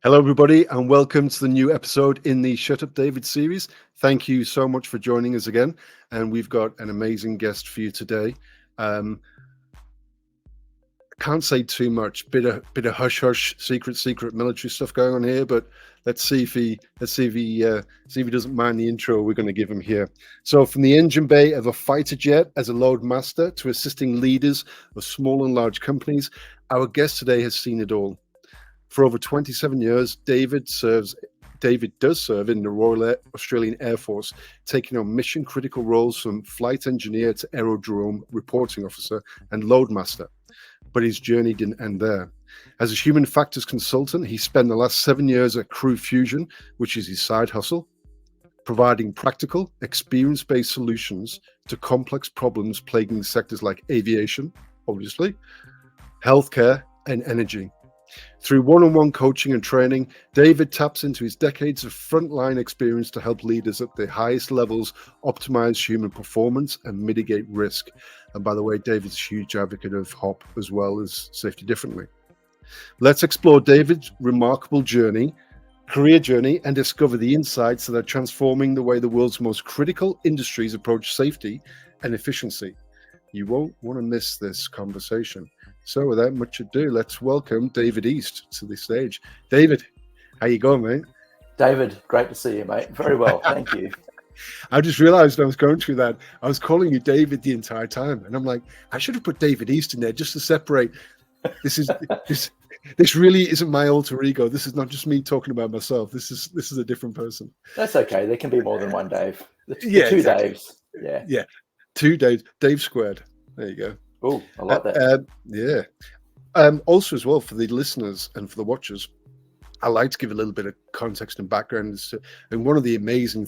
Hello, everybody, and welcome to the new episode in the Shut Up David series. Thank you so much for joining us again. And we've got an amazing guest for you today. Can't say too much. Bit of hush hush, secret military stuff going on here. But let's see if he doesn't mind the intro we're going to give him here. So, from the engine bay of a fighter jet as a load master to assisting leaders of small and large companies, our guest today has seen it all. For over 27 years, David does serve in the Royal Australian Air Force, taking on mission-critical roles from flight engineer to aerodrome reporting officer and loadmaster. But his journey didn't end there. As a human factors consultant, he spent the last 7 years at Crew Fusion, which is his side hustle, providing practical, experience-based solutions to complex problems plaguing sectors like aviation, obviously, healthcare, and energy. Through one-on-one coaching and training, David taps into his decades of frontline experience to help leaders at the highest levels optimize human performance and mitigate risk. And by the way, David's a huge advocate of HOP as well as safety differently. Let's explore David's remarkable career journey, and discover the insights that are transforming the way the world's most critical industries approach safety and efficiency. You won't want to miss this conversation. So without much ado, let's welcome David East to the stage. David, how you going, mate? David, great to see you, mate. Very well, thank you. I just realized I was going through that. I was calling you David the entire time, and I'm like, I should have put David East in there just to separate. This really isn't my alter ego. This is not just me talking about myself. This is a different person. That's okay. There can be more than one Dave. Yeah, two exactly. Daves. Yeah. Yeah. Two Daves. Dave squared. There you go. Oh, I like that. Yeah. Also, as well, for the listeners and for the watchers, I like to give a little bit of context and background. And one of the amazing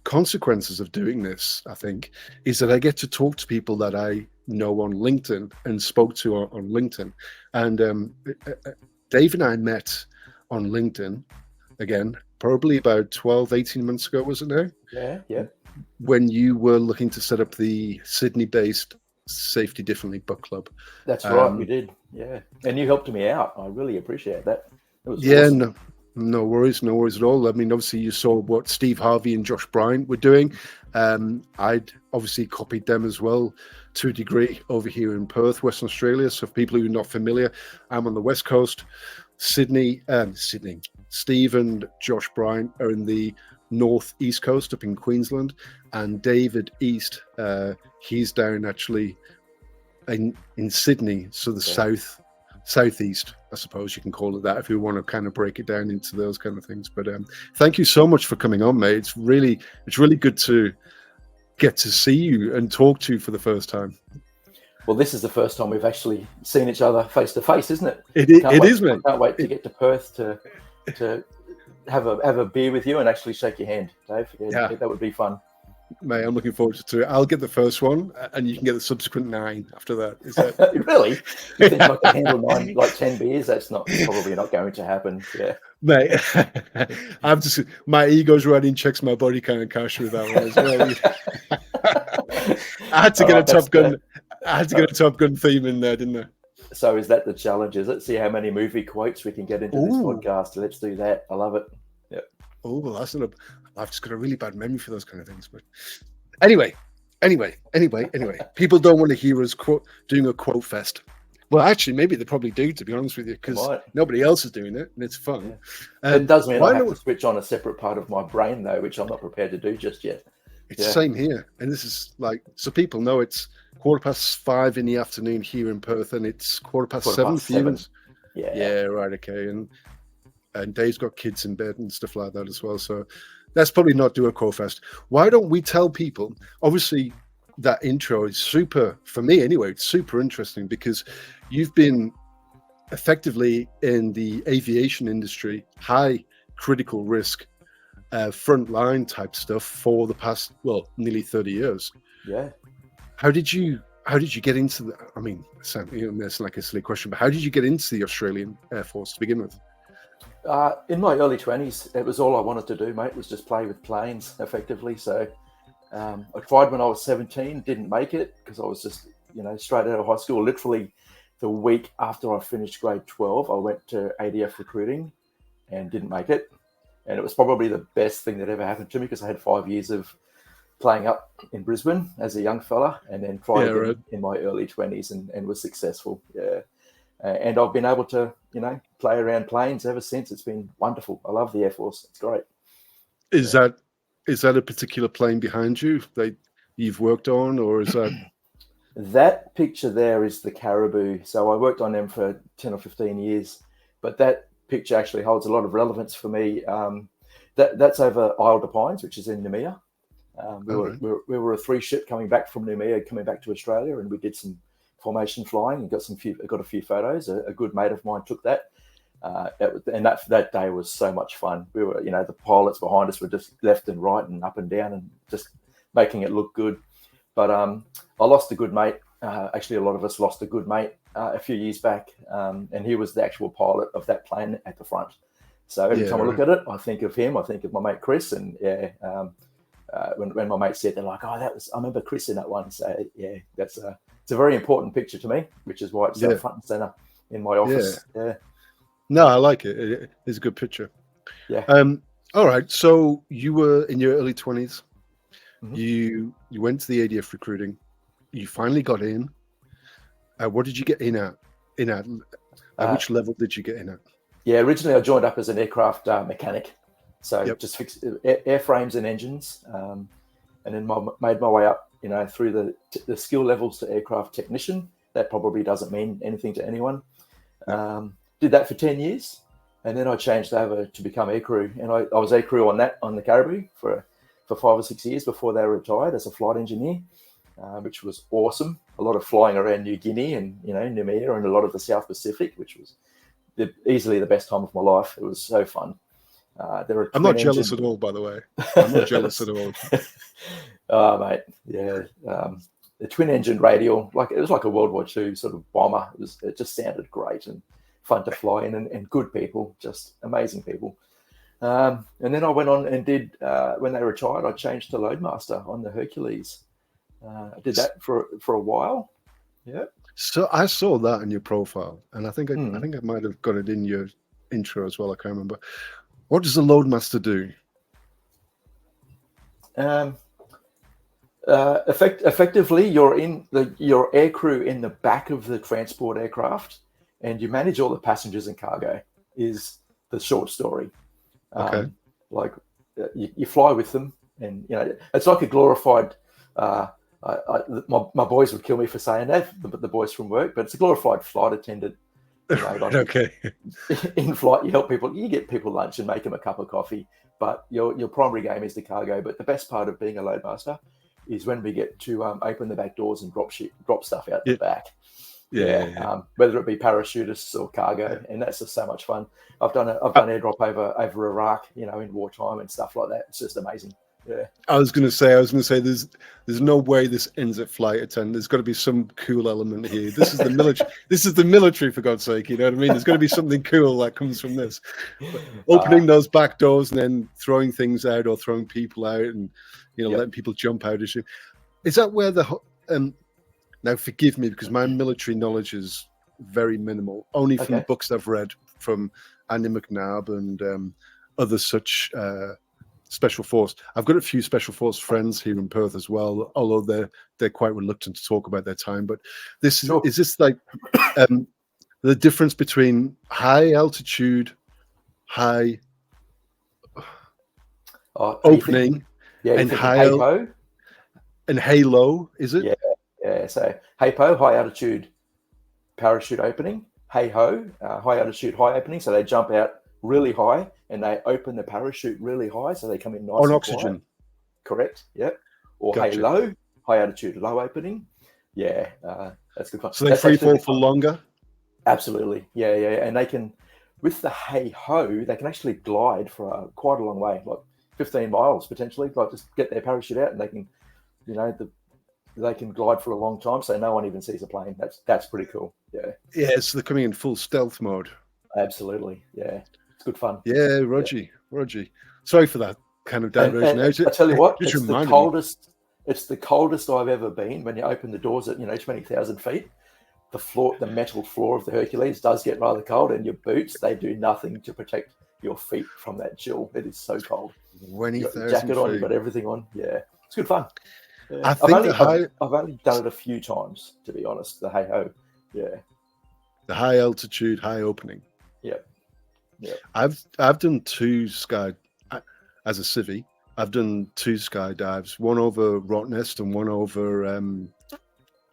consequences of doing this, I think, is that I get to talk to people that I know on LinkedIn and spoke to on LinkedIn. And Dave and I met on LinkedIn, again, probably about 12, 18 months ago, was it now? Yeah. When you were looking to set up the Sydney-based Safety Differently book club. That's right, we did. Yeah. And you helped me out. I really appreciate that. It was awesome. No worries at all. I mean, obviously you saw what Steve Harvey and Josh Bryant were doing. I'd obviously copied them as well to a degree over here in Perth, Western Australia. So for people who are not familiar, I'm on the West Coast. Sydney. Steve and Josh Bryant are in the northeast coast up in Queensland, and David East, he's down actually in Sydney, so the southeast, I suppose you can call it that if you want to kind of break it down into those kind of things. But thank you so much for coming on, mate. It's really good to get to see you and talk to you for the first time. Well, this is the first time we've actually seen each other face to face, isn't it? It is, mate. I can't wait to get to Perth to have a beer with you and actually shake your hand, Dave. Yeah. That would be fun. Mate, I'm looking forward to it. I'll get the first one, and you can get the subsequent 9 after that. Is that really? You think I can handle 9, like 10 beers? That's probably not going to happen. Yeah, mate. My ego's running checks my body count and cash with that one as well. I had to get a Top Gun. I had to get a Top Gun theme in there, didn't I? So is that the challenge? Is it? See how many movie quotes we can get into this podcast. Let's do that. I love it. Yeah. Oh, well, that's not. I've just got a really bad memory for those kind of things. But anyway. People don't want to hear us doing a quote fest. Well, actually, maybe they probably do, to be honest with you, because nobody else is doing it, and it's fun. Yeah. It does mean I have to switch on a separate part of my brain, though, which I'm not prepared to do just yet. It's the same here, and this is like, so people know it's 5:15 in the afternoon here in Perth, and it's 7:15 for you. Yeah, right, okay. And Dave's got kids in bed and stuff like that as well, so let's probably not do a quote fest. Why don't we tell people, obviously that intro is super, for me anyway, it's super interesting because you've been effectively in the aviation industry, high critical risk, frontline type stuff for the past, nearly 30 years. Yeah. How did you get into the, I mean, that's like a silly question, but how did you get into the Australian Air Force to begin with? In my early 20s, it was all I wanted to do, mate, was just play with planes effectively. So I tried when I was 17, didn't make it because I was just, straight out of high school, literally the week after I finished grade 12, I went to ADF recruiting and didn't make it. And it was probably the best thing that ever happened to me because I had 5 years of playing up in Brisbane as a young fella and then tried again in my early 20s and was successful. Yeah. And I've been able to, play around planes ever since. It's been wonderful. I love the Air Force. It's great. Is that a particular plane behind you that you've worked on, or is that? That picture there is the Caribou. So I worked on them for 10 or 15 years, but that picture actually holds a lot of relevance for me. That's over Isle de Pines, which is in Noumea. We were a 3-ship coming back from Noumea, coming back to Australia, and we did some formation flying and got a few photos. A good mate of mine took that. And that day was so much fun. We were, the pilots behind us were just left and right and up and down and just making it look good. But I lost a good mate. Actually, a lot of us lost a good mate a few years back, and he was the actual pilot of that plane at the front. So every time I look at it, I think of him. I think of my mate Chris, and when my mate said, they're like, "Oh, I remember Chris in that one." So yeah, it's a very important picture to me, which is why it's front and center in my office. Yeah. No, I like it. It's a good picture. Yeah. All right. So you were in your early 20s. Mm-hmm. You went to the ADF recruiting. You finally got in. What did you get in at? Which level did you get in at? Yeah, originally I joined up as an aircraft mechanic. So just fixed airframes and engines, and then made my way up, through the skill levels to aircraft technician. That probably doesn't mean anything to anyone. Did that for 10 years, and then I changed over to become aircrew, and I was aircrew on the Caribou for 5 or 6 years before they retired as a flight engineer, which was awesome. A lot of flying around New Guinea and Noumea and a lot of the South Pacific, which was easily the best time of my life. It was so fun. I'm not jealous at all, by the way. I'm not jealous at all. Oh, mate, yeah. The twin-engine radial, it was like a World War II sort of bomber. It just sounded great and fun to fly in, and good people, just amazing people. And then I went on and did, when they retired, I changed to Loadmaster on the Hercules. I did that for a while. Yeah. So I saw that in your profile, and I think I might have got it in your intro as well. I can't remember. What does the Loadmaster do? Effectively, you're your aircrew in the back of the transport aircraft, and you manage all the passengers and cargo. Is the short story. Okay. You fly with them, and it's like a glorified. My boys would kill me for saying that, the boys from work, but it's a glorified flight attendant. Okay. In flight, you help people. You get people lunch and make them a cup of coffee, but your primary game is the cargo. But the best part of being a Loadmaster is when we get to open the back doors and drop stuff out the back. Yeah. Whether it be parachutists or cargo, and that's just so much fun. I've done airdrop over Iraq, in wartime and stuff like that. It's just amazing. Yeah. I was going to say, there's no way this ends at flight attendant. There's got to be some cool element here. This is the military. This is the military, for God's sake. You know what I mean? There's got to be something cool that comes from this. But opening those back doors and then throwing things out or throwing people out and letting people jump out. Is that where now forgive me because my military knowledge is very minimal. Only from the books I've read from Andy McNabb and other such. Special Force. I've got a few Special Force friends here in Perth as well, although they're quite reluctant to talk about their time. But is this like the difference between high altitude, high opening, and high and halo? Is it? Yeah. So HAPO, high altitude parachute opening. HAHO, high altitude high opening. So they jump out really high and they open the parachute really high, so they come in nice on and oxygen. Quiet. Correct. Yep. Or gotcha. HALO, high altitude low opening. Yeah, that's good fun. So they free fall for longer. Absolutely. Yeah. And they can, with the HAHO, they can actually glide for quite a long way, like 15 miles potentially. Like just get their parachute out and they can, they can glide for a long time, so no one even sees a plane. That's pretty cool. Yeah. Yeah. So they're coming in full stealth mode. Absolutely. Yeah. It's good fun. Yeah, Rogie. Sorry for that kind of diversion. I tell you what, it's the coldest. It's the coldest I've ever been when you open the doors at 20,000 feet. the metal floor of the Hercules does get rather cold, and your boots, they do nothing to protect your feet from that chill. It is so cold. You got your jacket on, you got everything on. Yeah, it's good fun. Yeah. I think I've only done it a few times, to be honest. The hey ho, yeah. The high altitude, high opening. Yep. I've done 2 as a civvy. I've done 2 skydives, one over Rottnest and one over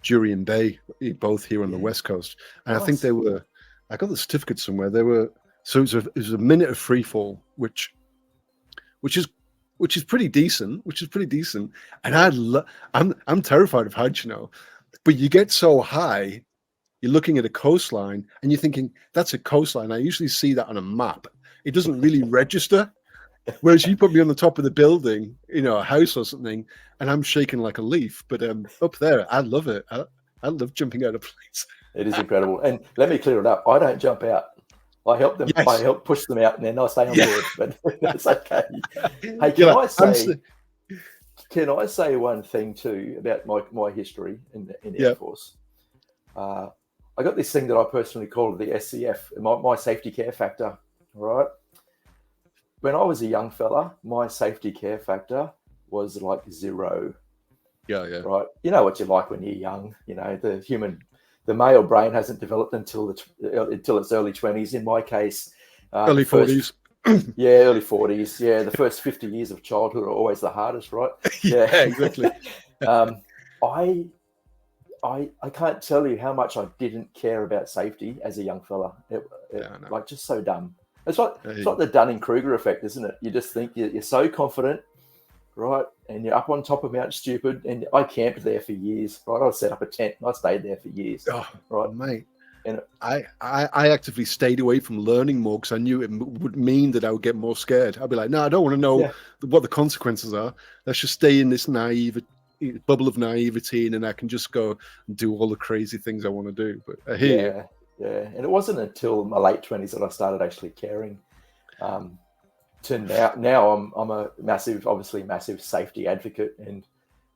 Jurien Bay, both here on the West Coast. And nice. I think I got the certificate somewhere. So it was a minute of free fall, which is pretty decent. And I'm terrified of heights, but you get so high, you're looking at a coastline and you're thinking, that's a coastline. I usually see that on a map. It doesn't really register. Whereas you put me on the top of the building, a house or something, and I'm shaking like a leaf. But up there, I love it. I love jumping out of planes. It is incredible. And let me clear it up. I don't jump out. I help them. Yes. I help push them out, and then I stay on board. But that's okay. Hey, can I say one thing too about my history in the Air Force? I got this thing that I personally call the SCF, my safety care factor. Right. When I was a young fella, my safety care factor was like 0. Yeah. Right. You know what you're like when you're young. The male brain hasn't developed until its early 20s. In my case, early 40s. Early 40s. Yeah, the first 50 years of childhood are always the hardest, right? Yeah, exactly. I can't tell you how much I didn't care about safety as a young fella. Like just so dumb. It's like the Dunning-Kruger effect, isn't it? You just think you're so confident, right? And you're up on top of Mount Stupid. And I camped there for years, right? I set up a tent and I stayed there for years. Oh, right, mate. And I actively stayed away from learning more because I knew it would mean that I would get more scared. I'd be like, no, I don't want to know what the consequences are. Let's just stay in this bubble of naivety, and then I can just go and do all the crazy things I want to do. But I hear you. Yeah, and it wasn't until my late 20s that I started actually caring. To now I'm a massive safety advocate,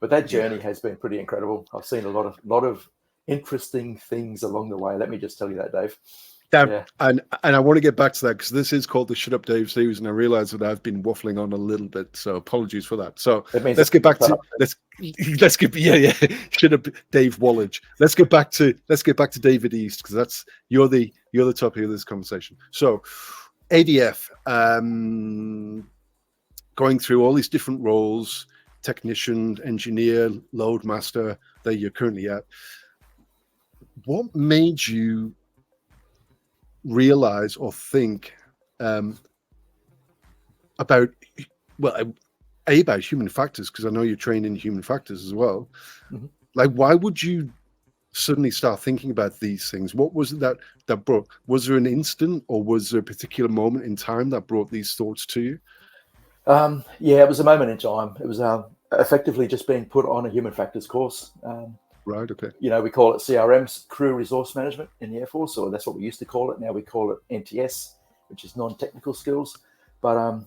but that journey has been pretty incredible. I've seen a lot of interesting things along the way. Let me just tell you that, Dave. And I want to get back to that because this is called the Shut Up Dave series, and I realize that I've been waffling on a little bit, so apologies for that. So let's get back to Shut Up Dave Wallage. Let's get back to David East because you're the topic of this conversation. So ADF, going through all these different roles, technician, engineer, load master that you're currently at. What made you realize or think about human factors? Because I know you're trained in human factors as well. Mm-hmm. Like, why would you suddenly start thinking about these things? What was it that brought? Was there an instant, or was there a particular moment in time that brought these thoughts to you? It was a moment in time. It was effectively just being put on a human factors course. Right. Okay. We call it CRMs, Crew Resource Management in the Air Force, or that's what we used to call it. Now we call it NTS, which is non-technical skills. But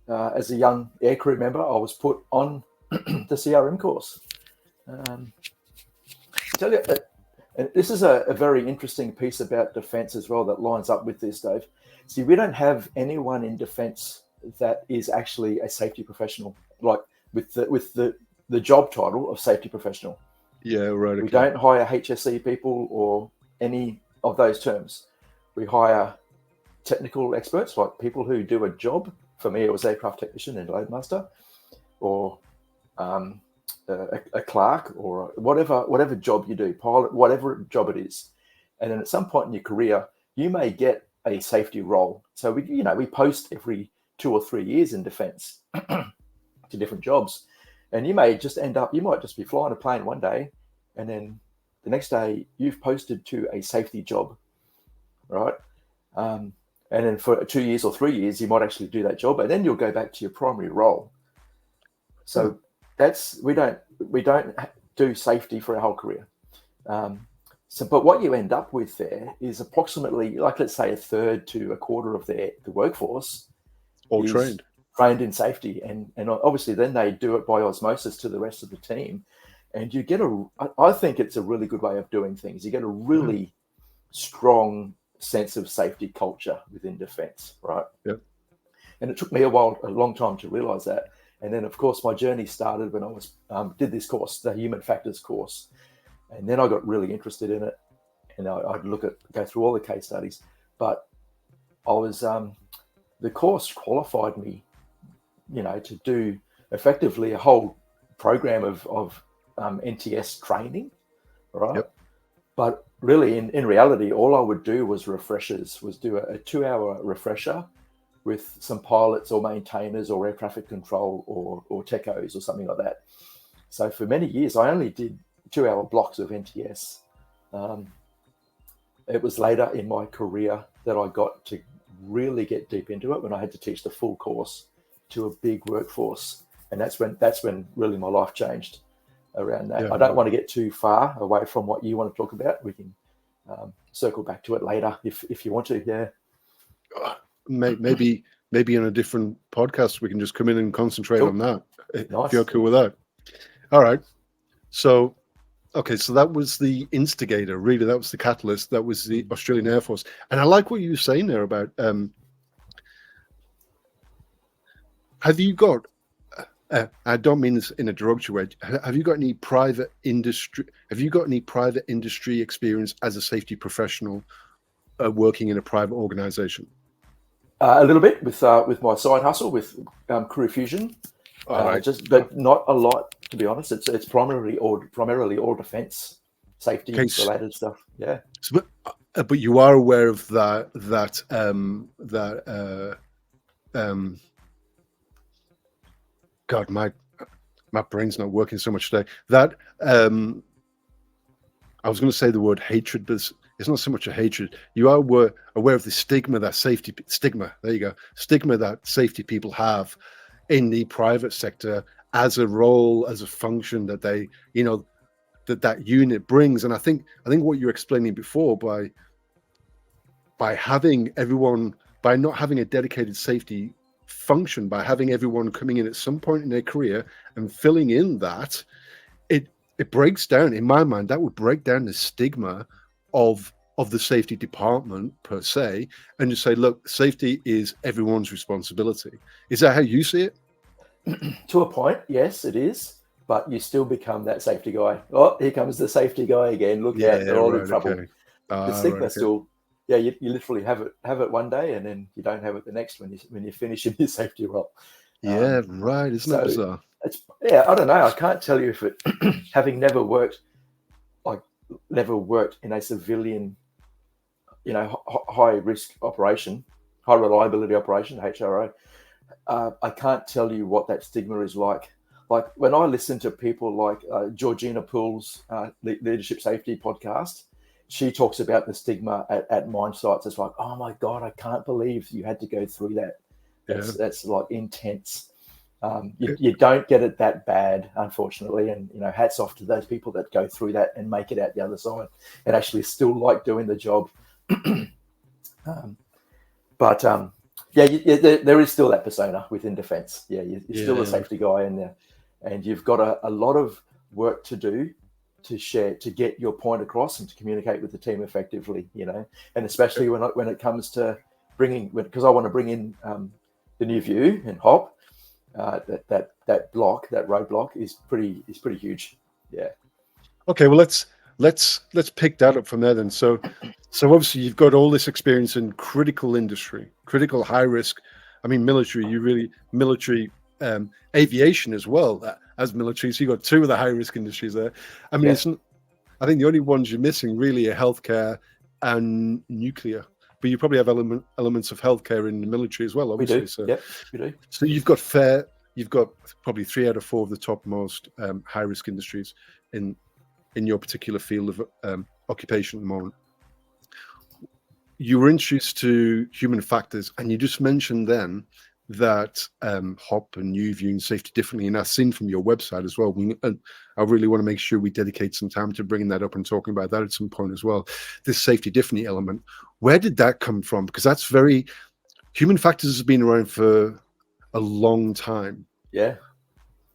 as a young aircrew member, I was put on the CRM course. I tell you, and this is a very interesting piece about defence as well that lines up with this, Dave. See, we don't have anyone in defence that is actually a safety professional, like with the job title of safety professional. Yeah, right. Okay. We don't hire HSE people or any of those terms. We hire technical experts, like people who do a job. For me, it was aircraft technician and loadmaster, or a clerk, or whatever job you do, pilot, whatever job it is. And then at some point in your career, you may get a safety role. So we post every 2 or 3 years in defence to different jobs. And you might just be flying a plane one day, and then the next day you've posted to a safety job, right? And then for 2 years or 3 years, you might actually do that job, and then you'll go back to your primary role. So we don't do safety for our whole career. But what you end up with there is approximately, like, let's say, a third to a quarter of the workforce all trained in safety, and obviously then they do it by osmosis to the rest of the team, and you get I think it's a really good way of doing things. You get a really strong sense of safety culture within defence, right? Yep. And it took me a long time to realise that. And then, of course, my journey started when I was did this course, the human factors course, and then I got really interested in it, and I'd go through all the case studies. But I was the course qualified me, to do effectively a whole program of NTS training, right? Yep. But really, in reality, all I would do was refreshers, was do a 2-hour refresher with some pilots or maintainers or air traffic control or techos or something like that. So for many years, I only did 2-hour blocks of NTS. It was later in my career that I got to really get deep into it when I had to teach the full course to a big workforce. And that's when really my life changed around that. Yeah. I don't want to get too far away from what you want to talk about. We can circle back to it later if you want to. Yeah. Maybe in a different podcast we can just come in and concentrate on that. Nice. If you're cool with that. All right. So that was the instigator, really. That was the catalyst. That was the Australian Air Force. And I like what you were saying there about have you got I don't mean this in a derogatory way. Have you got any private industry experience as a safety professional working in a private organization? A little bit with my side hustle with Career Fusion, right. But not a lot, to be honest. It's primarily all defence safety related stuff. Yeah. So, but you are aware of that God, my brain's not working so much today. That I was going to say the word hatred, but it's not so much a hatred. You are aware of the stigma that safety people have in the private sector as a role, as a function that they, that unit brings. And I think what you're explaining before by having everyone, by not having a dedicated safety function, by having everyone coming in at some point in their career and filling in that, it breaks down, in my mind, that would break down the stigma of the safety department per se, and just say, look, safety is everyone's responsibility. Is that how you see it? To a point, yes, it is. But you still become that safety guy. Oh, here comes the safety guy again. Look out, they're all in trouble. Okay. The stigma still, you literally have it one day, and then you don't have it the next when you finish in your safety role. Yeah, right. Isn't that bizarre? I don't know. I can't tell you if it, having never worked in a civilian, high risk operation, high reliability operation, HRO. I can't tell you what that stigma is like. Like when I listen to people like Georgina Poole's Leadership Safety podcast, she talks about the stigma at mine sites. It's like, oh my God, I can't believe you had to go through that. That's like intense. You don't get it that bad, unfortunately. And, hats off to those people that go through that and make it out the other side and actually still like doing the job. There is still that persona within defence. Yeah, you're still a safety guy in there, and you've got a lot of work to do to share, to get your point across and to communicate with the team effectively, and especially when it comes to because I want to bring in the new view and HOP, that roadblock is pretty huge. Yeah. Okay, well let's pick that up from there then. So obviously you've got all this experience in critical industry, critical high risk. I mean, military, aviation as well as military. So you've got two of the high risk industries there. I mean, I think the only ones you're missing really are healthcare and nuclear. But you probably have elements of healthcare in the military as well, obviously. We do. Yep, we do. So you've got probably 3 out of 4 of the top most high risk industries in your particular field of occupation at the moment. You were introduced to human factors, and you just mentioned then that HOP and you viewing safety differently, and I've seen from your website as well. I really want to make sure we dedicate some time to bringing that up and talking about that at some point as well. This safety differently element, where did that come from? Because that's human factors has been around for a long time. Yeah.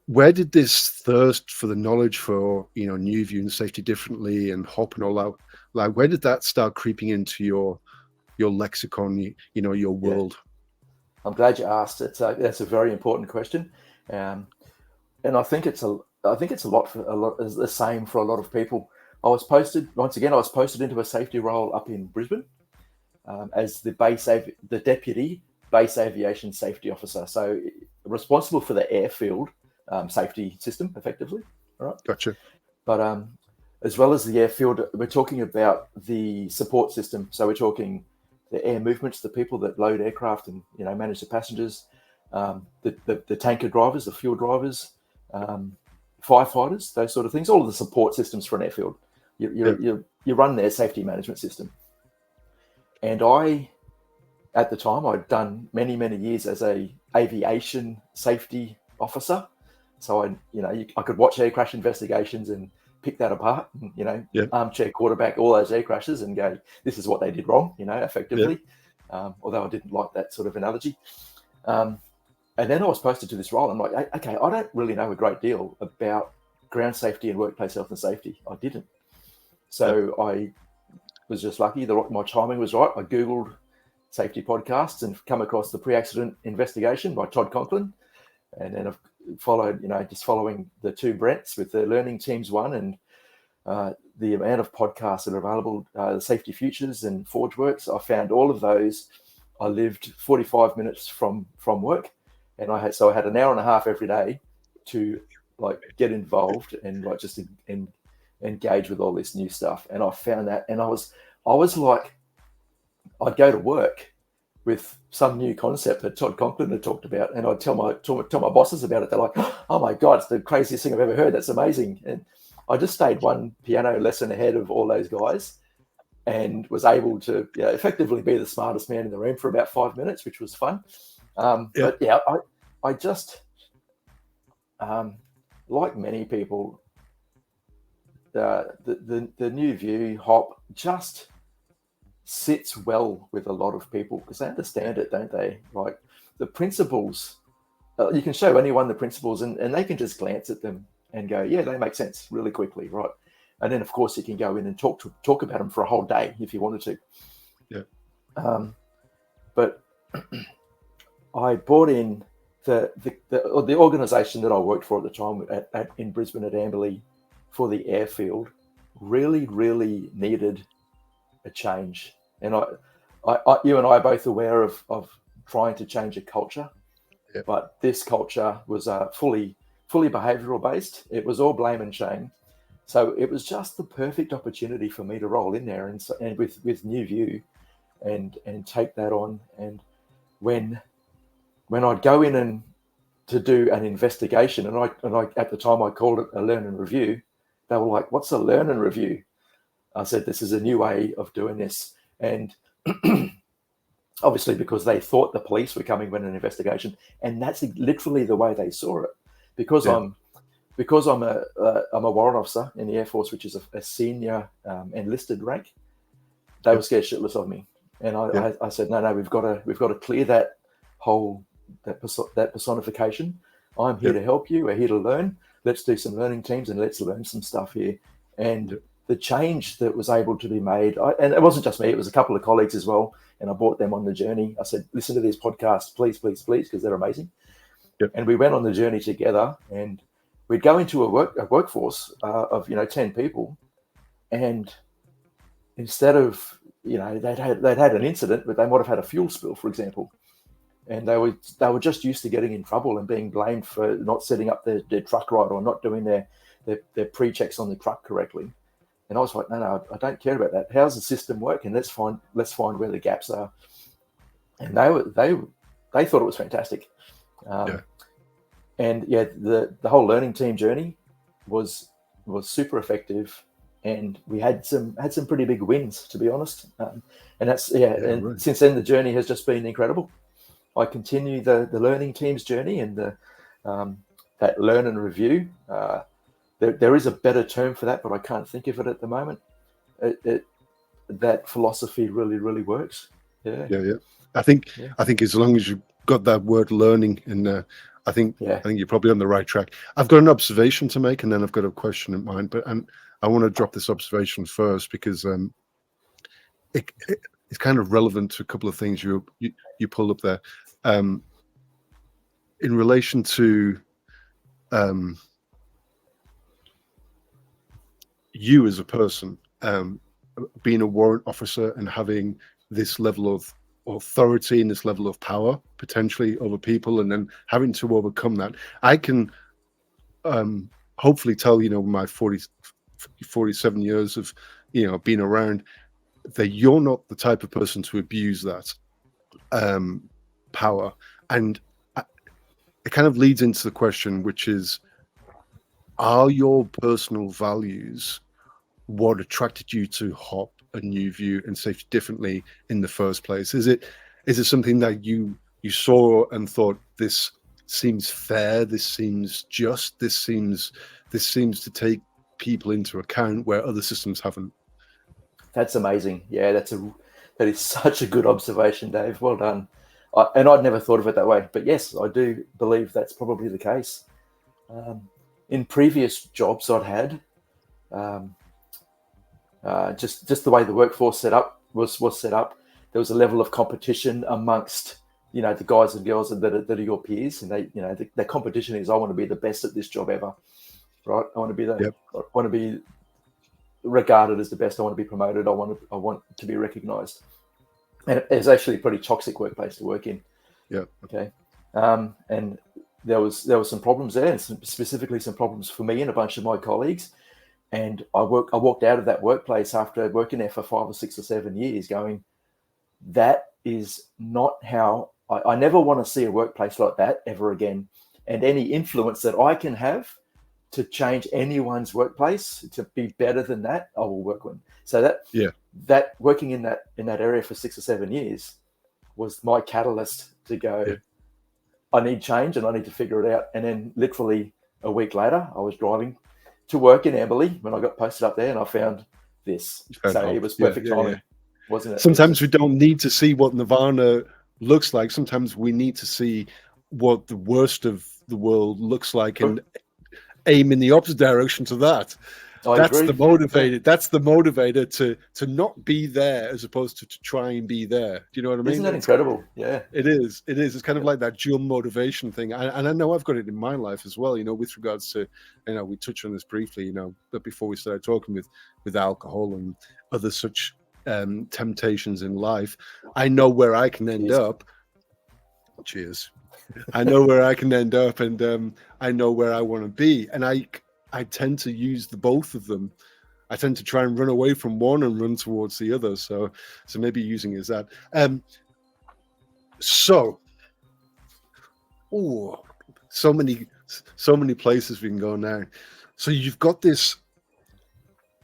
where did this thirst for the knowledge for, new viewing safety differently and HOP and all that, like where did that start creeping into your lexicon, your world? I'm glad you asked. That's a very important question, and I think it's a lot the same for a lot of people. I was posted into a safety role up in Brisbane as the deputy base aviation safety officer, so responsible for the airfield safety system, effectively. All right. Gotcha. But as well as the airfield, we're talking about the support system. So we're talking the air movements, the people that load aircraft and manage the passengers, the tanker drivers, the fuel drivers, firefighters, those sort of things. All of the support systems for an airfield. You run their safety management system. And at the time, I'd done many years as a aviation safety officer. So I could watch air crash investigations and pick that apart, and, armchair quarterback all those air crashes and go, this is what they did wrong, effectively. Although I didn't like that sort of analogy. And then I was posted to this role. I'm like, okay, I don't really know a great deal about ground safety and workplace health and safety. I didn't. So I was just lucky that my timing was right. I Googled safety podcasts and come across the Pre-Accident Investigation by Todd Conklin. And then I've followed, just following the two Brents with the Learning Teams one and the amount of podcasts that are available, the Safety Futures and ForgeWorks. I found all of those. I lived 45 minutes from work, and I had an hour and a half every day to get involved and just engage with all this new stuff. And I found that, and I was like, I'd go to work with some new concept that Todd Conklin had talked about, and I'd tell my bosses about it. They're like, "Oh my God, it's the craziest thing I've ever heard. That's amazing!" And I just stayed one piano lesson ahead of all those guys, and was able to effectively be the smartest man in the room for about 5 minutes, which was fun. But I just like many people, the new view HOP just sits well with a lot of people because they understand it, don't they? Like the principles, you can show anyone the principles and they can just glance at them and go, yeah, they make sense really quickly, right? And then of course you can go in and talk about them for a whole day if you wanted to. Yeah. But I brought in the organisation that I worked for at the time in Brisbane at Amberley for the airfield really needed a change. And you and I are both aware of trying to change a culture, but this culture was fully behavioural based. It was all blame and shame. So it was just the perfect opportunity for me to roll in there and with New View and take that on. And when I'd go in and to do an investigation, and I at the time I called it a learn and review, they were like, "What's a learn and review?" I said, "This is a new way of doing this." And obviously because they thought the police were coming with an investigation, and that's literally the way they saw it. Because I'm a warrant officer in the Air Force, which is a senior enlisted rank, they were scared shitless of me. And I said, no, we've got to clear that personification. I'm here to help you. We're here to learn. Let's do some learning teams and let's learn some stuff here. And the change that was able to be made, and it wasn't just me, it was a couple of colleagues as well. And I brought them on the journey. I said, listen to these podcasts, please, because they're amazing. Yep. And we went on the journey together, and we'd go into a workforce of 10 people, and instead of they'd had an incident, but they might have had a fuel spill, for example, and they were just used to getting in trouble and being blamed for not setting up their truck right or not doing their pre-checks on the truck correctly. And I was like, no, I don't care about that. How's the system work? And let's find where the gaps are. And they thought it was fantastic. And the whole learning team journey was super effective, and we had some pretty big wins, to be honest. And that's and since then the journey has just been incredible. I continue the learning team's journey and that learn and review. There is a better term for that, but I can't think of it at the moment. That philosophy really works. Yeah. I think as long as you've got that word learning, and Yeah. you're probably on the right track. I've got an observation to make, and then I've got a question in mind. But I want to drop this observation first because it's kind of relevant to a couple of things you pulled up there, in relation to you as a person, being a warrant officer and having this level of authority and this level of power potentially over people, and then having to overcome that. I can hopefully tell, my 47 years of, being around, that you're not the type of person to abuse that power. And it kind of leads into the question, which is, are your personal values what attracted you to HOP and New View and Safety Differently in the first place? Is it something that you saw and thought, this seems fair, this seems just, this seems to take people into account where other systems haven't? That's amazing. Yeah, that is such a good observation, Dave. Well done. And I'd never thought of it that way, but yes, I do believe that's probably the case. In previous jobs I'd had, just the way the workforce was set up, there was a level of competition amongst the guys and girls that are your peers, and the competition is, I want to be the best at this job ever, right? I want to be regarded as the best. I want to be promoted. I want to be recognised. And it's actually a pretty toxic workplace to work in. Yeah. Okay. And there was some problems there, and specifically some problems for me and a bunch of my colleagues. And I walked out of that workplace after working there for 5 or 6 or 7 years, going, that is not how I never want to see a workplace like that ever again. And any influence that I can have to change anyone's workplace to be better than that, I will work on. So that working in that area for 6 or 7 years was my catalyst to go, I need change and I need to figure it out. And then literally a week later, I was driving to work in Amberley when I got posted up there, and I found this. So it was perfect timing, wasn't it? Sometimes we don't need to see what Nirvana looks like. Sometimes we need to see what the worst of the world looks like and aim in the opposite direction to that. That's the motivator. That's the motivator to not be there as opposed to try and be there. Do you know what I mean? Isn't that incredible? Yeah, it is. It's kind of like that dual motivation thing, and I know I've got it in my life as well. With regards to, we touched on this briefly. But before we started talking with alcohol and other such temptations in life, I know where I can end up. Cheers. I know where I can end up, and I know where I want to be, and I tend to use the both of them. I tend to try and run away from one and run towards the other. So maybe using is that. So many places we can go now. So you've got this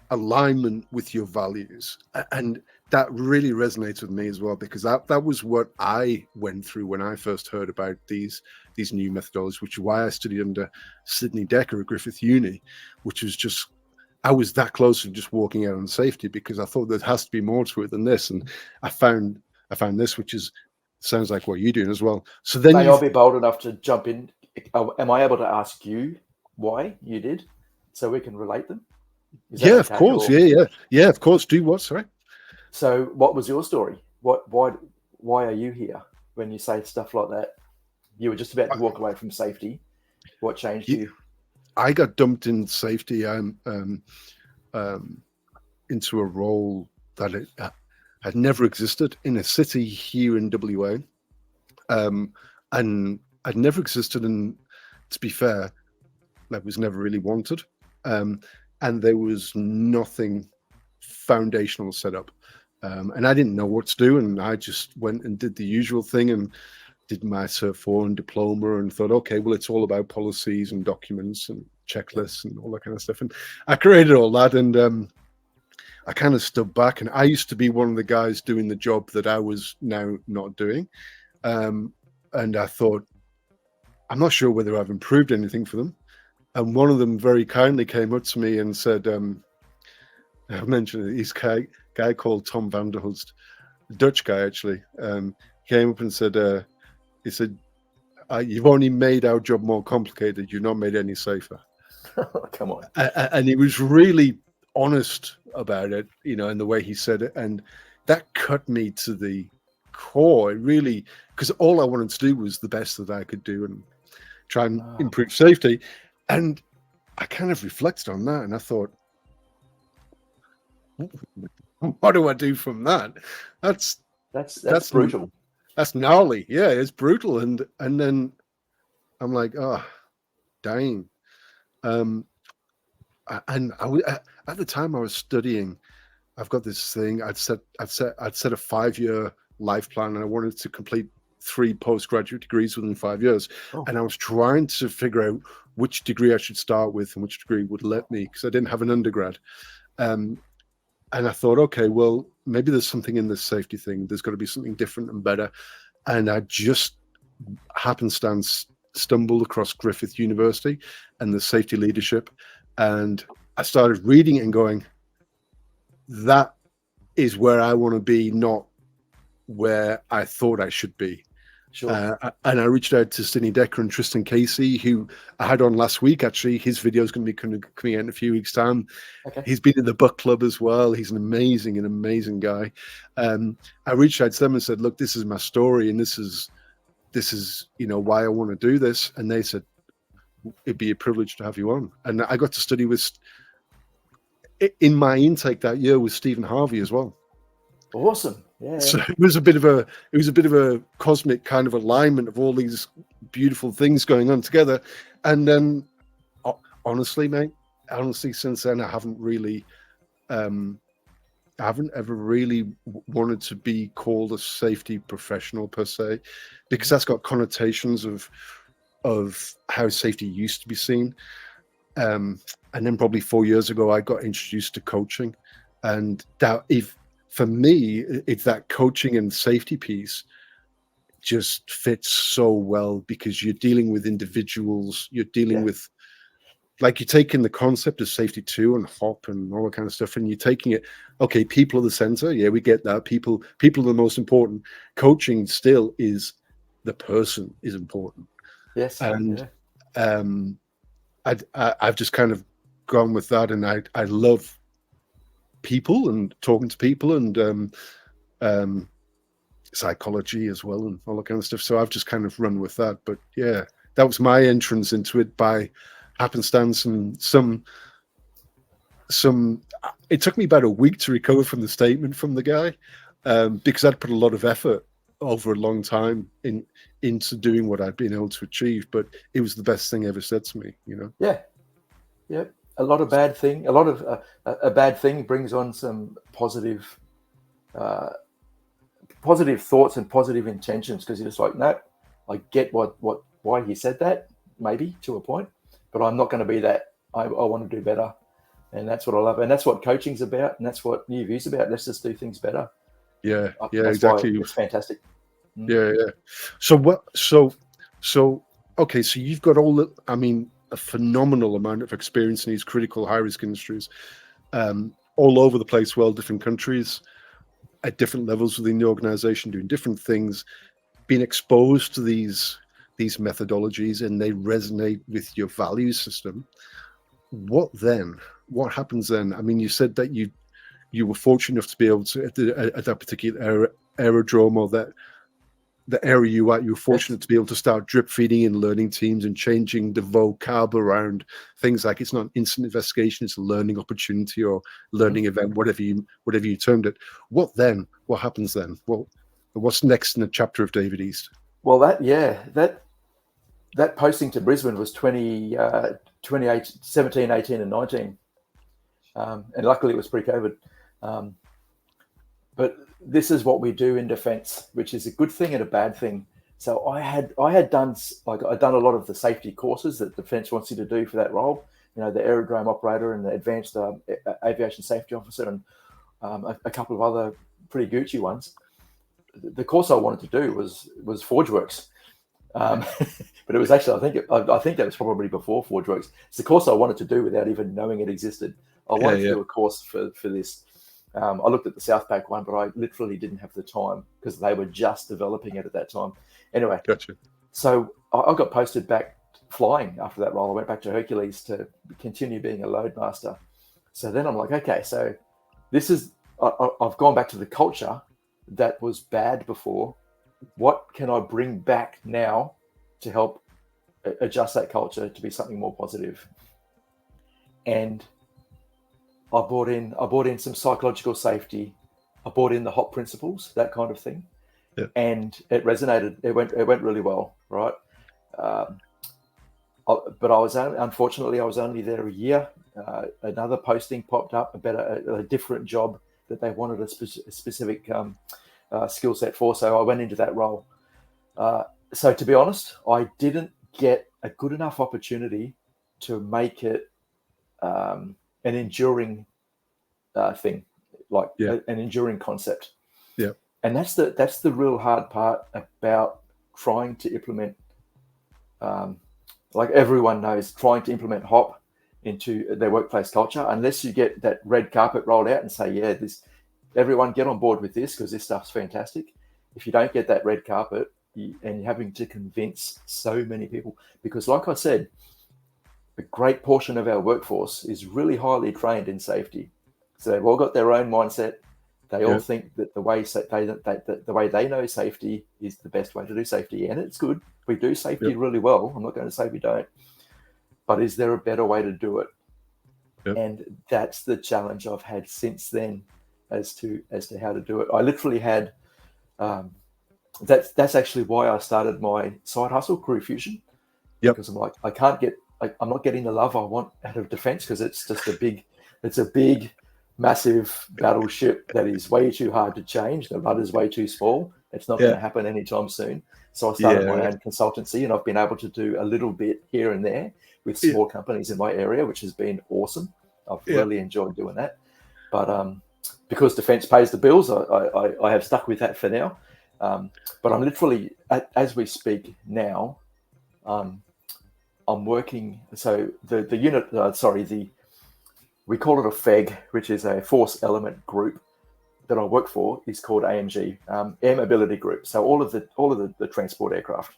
alignment with your values, and that really resonates with me as well, because that was what I went through when I first heard about these new methodologies, which is why I studied under Sidney Dekker at Griffith Uni, which was just, I was that close to just walking out on safety, because I thought there has to be more to it than this, and I found this, which sounds like what you're doing as well. So then I'll be bold enough to jump in. Am I able to ask you why you did, so we can relate them? Yeah, of course. Yeah, of course. Do what? Sorry. So what was your story? Why are you here? When you say stuff like that, you were just about to walk away from safety. What changed you? I got dumped in safety into a role that had never existed in a city here in WA, and I'd never existed. And to be fair, that was never really wanted, and there was nothing foundational set up. And I didn't know what to do, and I just went and did the usual thing and did my Cert 4 and diploma, and thought, okay, well, it's all about policies and documents and checklists and all that kind of stuff. And I created all that, and I kind of stood back. And I used to be one of the guys doing the job that I was now not doing. And I thought, I'm not sure whether I've improved anything for them. And one of them very kindly came up to me and said, I mentioned this guy called Tom van der Hulst, a Dutch guy actually, came up and said, he said, You've only made our job more complicated. You've not made it any safer. Come on. And he was really honest about it, in the way he said it. And that cut me to the core. It really, because all I wanted to do was the best that I could do and try and improve safety. And I kind of reflected on that and I thought, what do I do from that? That's brutal. That's gnarly. Yeah, it's brutal. And then I'm like, oh, dang. And at the time I was studying, I've got this thing. I'd set a 5-year life plan, and I wanted to complete 3 postgraduate degrees within 5 years. And I was trying to figure out which degree I should start with and which degree would let me, because I didn't have an undergrad. And I thought, okay, well, maybe there's something in this safety thing. There's got to be something different and better. And I just happenstance stumbled across Griffith University and the safety leadership. And I started reading it and going, that is where I want to be, not where I thought I should be. Sure. And I reached out to Sydney Decker and Tristan Casey, who I had on last week. Actually, his video is going to be coming out in a few weeks' time. Okay. He's been in the book club as well. He's an amazing guy. I reached out to them and said, look, this is my story, and this is why I want to do this. And they said, it'd be a privilege to have you on. And I got to study in my intake that year with Stephen Harvey as well. Awesome. Yeah. So it was a bit of a cosmic kind of alignment of all these beautiful things going on together. And then honestly, since then I haven't ever really wanted to be called a safety professional per se, because that's got connotations of how safety used to be seen. And then probably 4 years ago, I got introduced to coaching, and for me, it's that coaching and safety piece just fits so well, because you're dealing with individuals, you're dealing with, like, you're taking the concept of safety 2 and HOP and all that kind of stuff, and you're taking it, okay, people are the center. Yeah, we get that. People are the most important. Coaching still is, the person is important. Yes. And I've just kind of gone with that, and I love people and talking to people and psychology as well and all that kind of stuff. So I've just kind of run with that. But yeah, that was my entrance into it by happenstance, and some. It took me about a week to recover from the statement from the guy, because I'd put a lot of effort over a long time into doing what I'd been able to achieve. But it was the best thing ever said to me, Yeah. A lot of bad thing. A lot of a bad thing brings on some positive thoughts and positive intentions, because you're just like, no, I get why he said that, maybe to a point, but I'm not going to be that. I want to do better, and that's what I love, and that's what coaching's about, and that's what New View's about. Let's just do things better. Yeah, that's exactly. It's fantastic. Yeah. So okay, so you've got a phenomenal amount of experience in these critical high-risk industries, all over the place, different countries, at different levels within the organization, doing different things, being exposed to these methodologies, and they resonate with your value system. What then? What happens then? I mean, you said that you were fortunate enough to be able to, at that particular aerodrome, or the area you were fortunate to be able to start drip feeding and learning teams and changing the vocab around things like, it's not an incident investigation, it's a learning opportunity or learning event, whatever you termed it. What then? What happens then? What's next in the chapter of David East? Well, that posting to Brisbane was 17, 18 and 19. And luckily it was pre-COVID. But this is what we do in defence, which is a good thing and a bad thing. So I had done a lot of the safety courses that defence wants you to do for that role. The aerodrome operator and the advanced aviation safety officer, and a couple of other pretty Gucci ones. The course I wanted to do was ForgeWorks, but it was actually I think that was probably before ForgeWorks. It's the course I wanted to do without even knowing it existed. I wanted to do a course for this. I looked at the Southpac one, but I literally didn't have the time because they were just developing it at that time. Anyway, gotcha. So I got posted back flying after that role. I went back to Hercules to continue being a load master. So then I'm like, okay, so this is, I've gone back to the culture that was bad before. What can I bring back now to help adjust that culture to be something more positive? And I brought in some psychological safety. I brought in the HOP principles, that kind of thing. Yeah. And it resonated. It went really well, right? But I was unfortunately I was only there a year. Another posting popped up about a different job that they wanted a specific skill set for. So I went into that role. So to be honest, I didn't get a good enough opportunity to make it an enduring thing, like an enduring concept. Yeah. And that's the real hard part about trying to implement, like everyone knows, trying to implement HOP into their workplace culture. Unless you get that red carpet rolled out and say, yeah, everyone get on board with this because this stuff's fantastic. If you don't get that red carpet, and you're having to convince so many people, because like I said, a great portion of our workforce is really highly trained in safety. So they've all got their own mindset. They all think that the way they know safety is the best way to do safety, and it's good. We do safety really well. I'm not going to say we don't, but is there a better way to do it? And that's the challenge I've had since then, as to how to do it. I literally had. That's actually why I started my side hustle, Crew Fusion, because I'm like, I'm not getting the love I want out of defense because it's just a big, massive battleship that is way too hard to change. The rudder's way too small. It's not going to happen anytime soon. So I started my own consultancy, and I've been able to do a little bit here and there with small companies in my area, which has been awesome. I've really enjoyed doing that. But because defense pays the bills, I have stuck with that for now. But I'm literally, as we speak now, I'm working. So the unit, we call it a FEG, which is a force element group that I work for, is called AMG, Air Mobility Group. So all of the transport aircraft,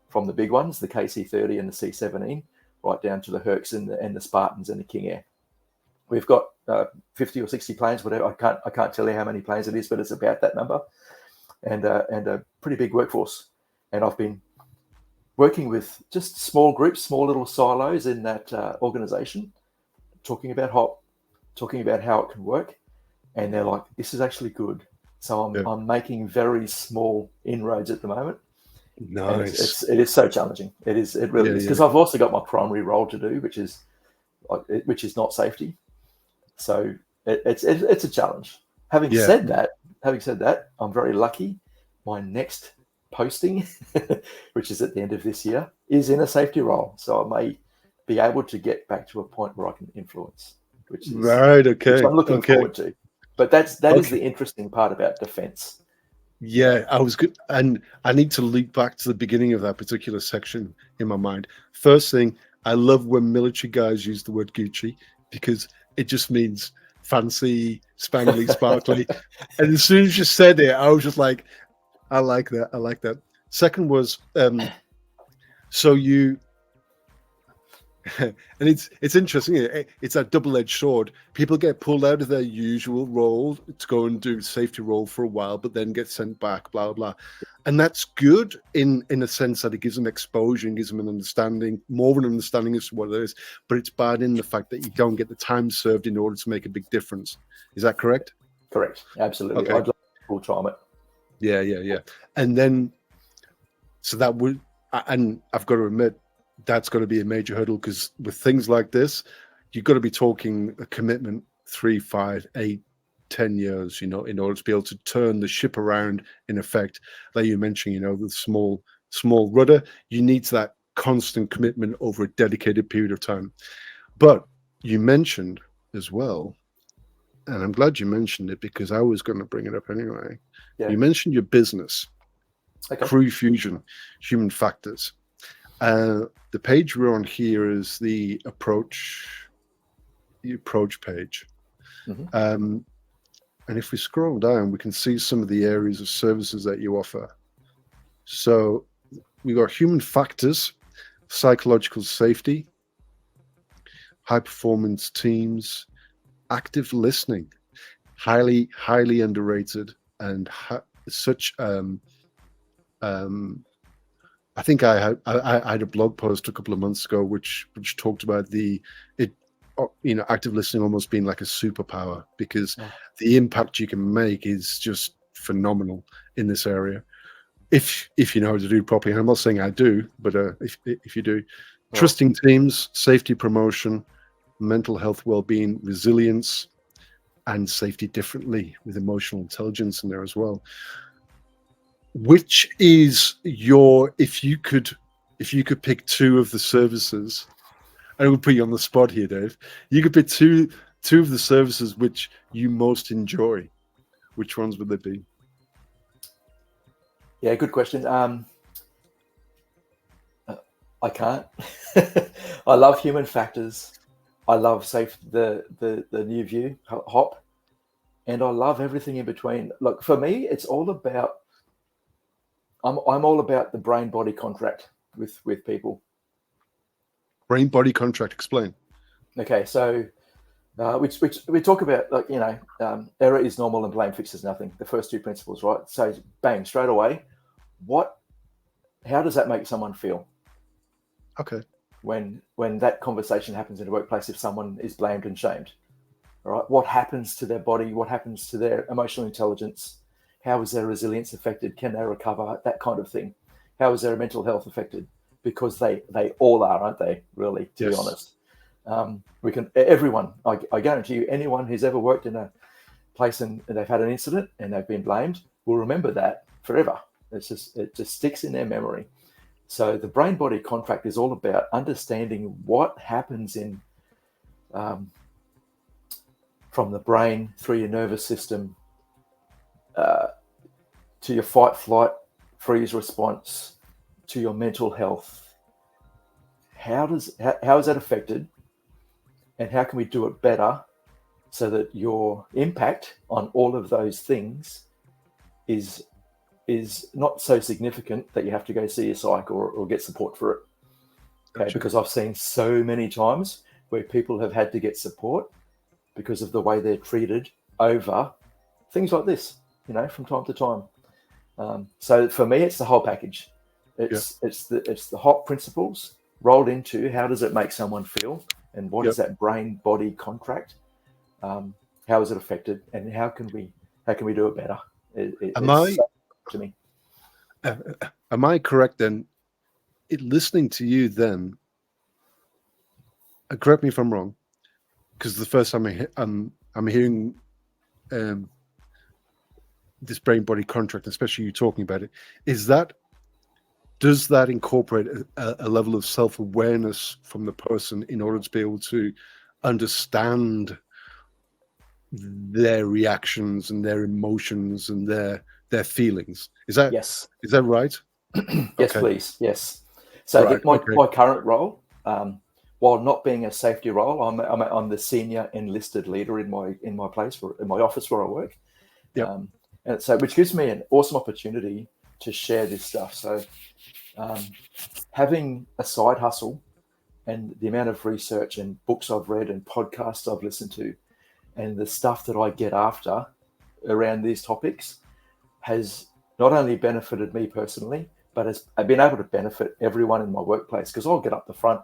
from the big ones, the KC-30 and the C-17, right down to the Hercs and the Spartans and the King Air. We've got 50 or 60 planes, whatever. I can't tell you how many planes it is, but it's about that number. And a pretty big workforce. And I've been working with just small groups, small little silos in that organization, talking about HOP, talking about how it can work. And they're like, this is actually good. So I'm making very small inroads at the moment. Nice. It is so challenging. It really is. Because I've also got my primary role to do, which is not safety. So it's a challenge. Having said that, I'm very lucky. My next posting, which is at the end of this year, is in a safety role. So I may be able to get back to a point where I can influence, which is which I'm looking forward to. But that is the interesting part about defense. Yeah, I was good. And I need to loop back to the beginning of that particular section in my mind. First thing, I love when military guys use the word Gucci, because it just means fancy, spangly, sparkly. And as soon as you said it, I was just like, I like that. I like that. Second was, so you, and it's interesting. It's that double-edged sword. People get pulled out of their usual role to go and do safety role for a while, but then get sent back, blah, blah. And that's good in a sense that it gives them exposure and gives them an understanding, more of an understanding as to what it is. But it's bad in the fact that you don't get the time served in order to make a big difference. Is that correct? Correct. Absolutely. Okay. I'd love full time it. Yeah. And then, so that would, and I've got to admit, that's got to be a major hurdle, because with things like this, you've got to be talking a commitment 3, 5, 8, 10 years, in order to be able to turn the ship around. In effect, like you mentioned, the small rudder, you need that constant commitment over a dedicated period of time. But you mentioned as well, and I'm glad you mentioned it, because I was going to bring it up anyway. Yeah. You mentioned your business, Crew Fusion, Human Factors. The page we're on here is the approach page. Mm-hmm. And if we scroll down, we can see some of the areas of services that you offer. So human factors, psychological safety, high performance teams, active listening, highly underrated, and such. I think I had a blog post a couple of months ago which talked about active listening almost being like a superpower, because the impact you can make is just phenomenal in this area if you know how to do it properly. And I'm not saying I do, but if you do, trusting teams, safety promotion, mental health, well-being, resilience, and safety differently, with emotional intelligence in there as well. Which is if you could pick two of the services, I would put you on the spot here, Dave. You could pick two of the services which you most enjoy. Which ones would they be? Yeah, good question. I can't. I love human factors. I love the new view, HOP, and I love everything in between. Look, for me, it's all about. I'm all about the brain-body contract with people. Brain-body contract. Explain. Okay, so which we talk about, like, error is normal and blame fixes nothing. The first two principles, right? So bang, straight away, how does that make someone feel? Okay. When that conversation happens in a workplace, if someone is blamed and shamed, all right, what happens to their body? What happens to their emotional intelligence? How is their resilience affected? Can they recover? That kind of thing. How is their mental health affected? Because they all are, aren't they? Really, to be honest. Everyone, I guarantee you, anyone who's ever worked in a place and they've had an incident and they've been blamed will remember that forever. It just sticks in their memory. So the brain-body contract is all about understanding what happens from the brain through your nervous system to your fight, flight, freeze response, to your mental health. How is that affected, and how can we do it better so that your impact on all of those things is not so significant that you have to go see a psych or get support for it. Okay, gotcha. Because I've seen so many times where people have had to get support because of the way they're treated over things like this, from time to time. So for me, it's the whole package. It's the HOP principles rolled into how does it make someone feel, and what is that brain-body contract? How is it affected, and how can we do it better? To me. Am I correct then? Listening to you, then, correct me if I'm wrong, because the first time I'm hearing this brain-body contract, especially you talking about it, does that incorporate a level of self-awareness from the person in order to be able to understand their reactions and their emotions and their feelings? Is that Is that right? Yes, okay. Please. Yes. So right. My current role, while not being a safety role, I'm the senior enlisted leader in my place, in my office where I work. Yep. And so, which gives me an awesome opportunity to share this stuff. So having a side hustle and the amount of research and books I've read and podcasts I've listened to and the stuff that I get after around these topics has not only benefited me personally, but I've been able to benefit everyone in my workplace, because I'll get up the front.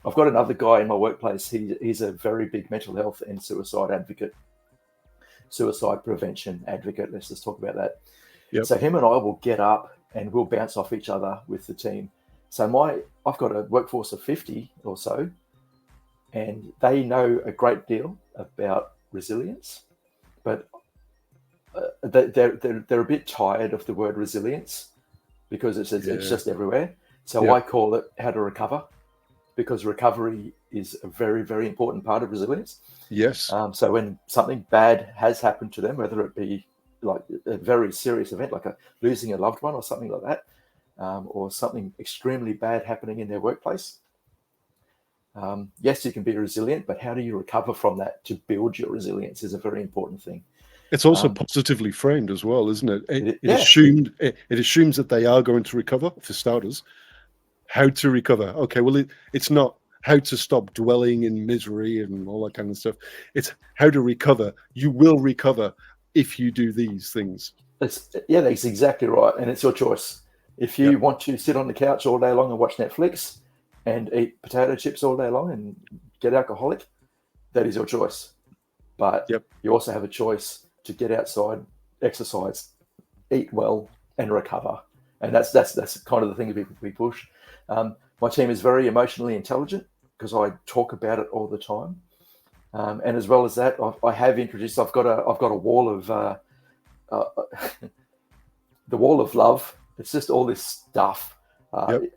I've got another guy in my workplace. He's a very big mental health and suicide advocate, suicide prevention advocate. Let's just talk about that. Yep. So him and I will get up and we'll bounce off each other with the team. So I've got a workforce of 50 or so, and they know a great deal about resilience, but they're a bit tired of the word resilience because it's just everywhere. So I call it how to recover, because recovery is a very, very important part of resilience. Yes. So when something bad has happened to them, whether it be like a very serious event, like losing a loved one or something like that, or something extremely bad happening in their workplace, yes, you can be resilient, but how do you recover from that to build your resilience is a very important thing. It's also positively framed as well, isn't it? It assumes that they are going to recover, for starters. How to recover? Okay, well, it's not how to stop dwelling in misery and all that kind of stuff. It's how to recover. You will recover if you do these things. That's exactly right, and it's your choice. If you want to sit on the couch all day long and watch Netflix and eat potato chips all day long and get alcoholic, that is your choice. But you also have a choice to get outside, exercise, eat well, and recover. And that's kind of the thing we push. My team is very emotionally intelligent because I talk about it all the time. And as well as that, I have introduced. I've got a wall of the wall of love. It's just all this stuff.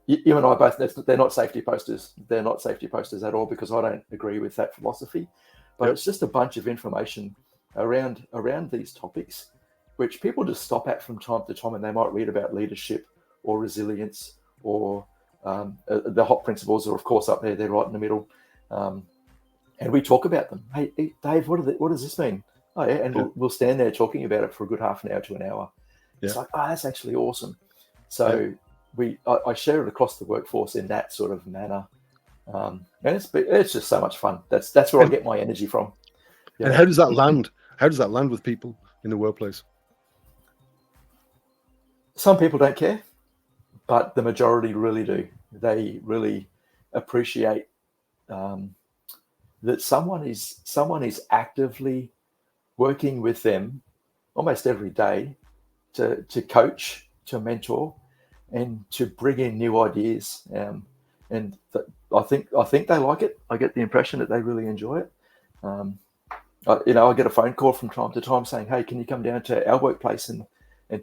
You and I both. They're not safety posters. They're not safety posters at all because I don't agree with that philosophy. But it's just a bunch of information around these topics, which people just stop at from time to time, and they might read about leadership or resilience or the HOT principles are, of course, up there. They're right in the middle. And we talk about them. Hey, Dave, what does this mean? Oh, yeah. And we'll stand there talking about it for a good half an hour to an hour. It's like, that's actually awesome. So I share it across the workforce in that sort of manner. And it's just so much fun. That's where I get my energy from. Yeah. And how does that land? How does that land with people in the workplace? Some people don't care, but the majority really do. They really appreciate that someone is actively working with them almost every day to coach, to mentor, and to bring in new ideas. And I think they like it. I get the impression that they really enjoy it. I get a phone call from time to time saying, "Hey, can you come down to our workplace and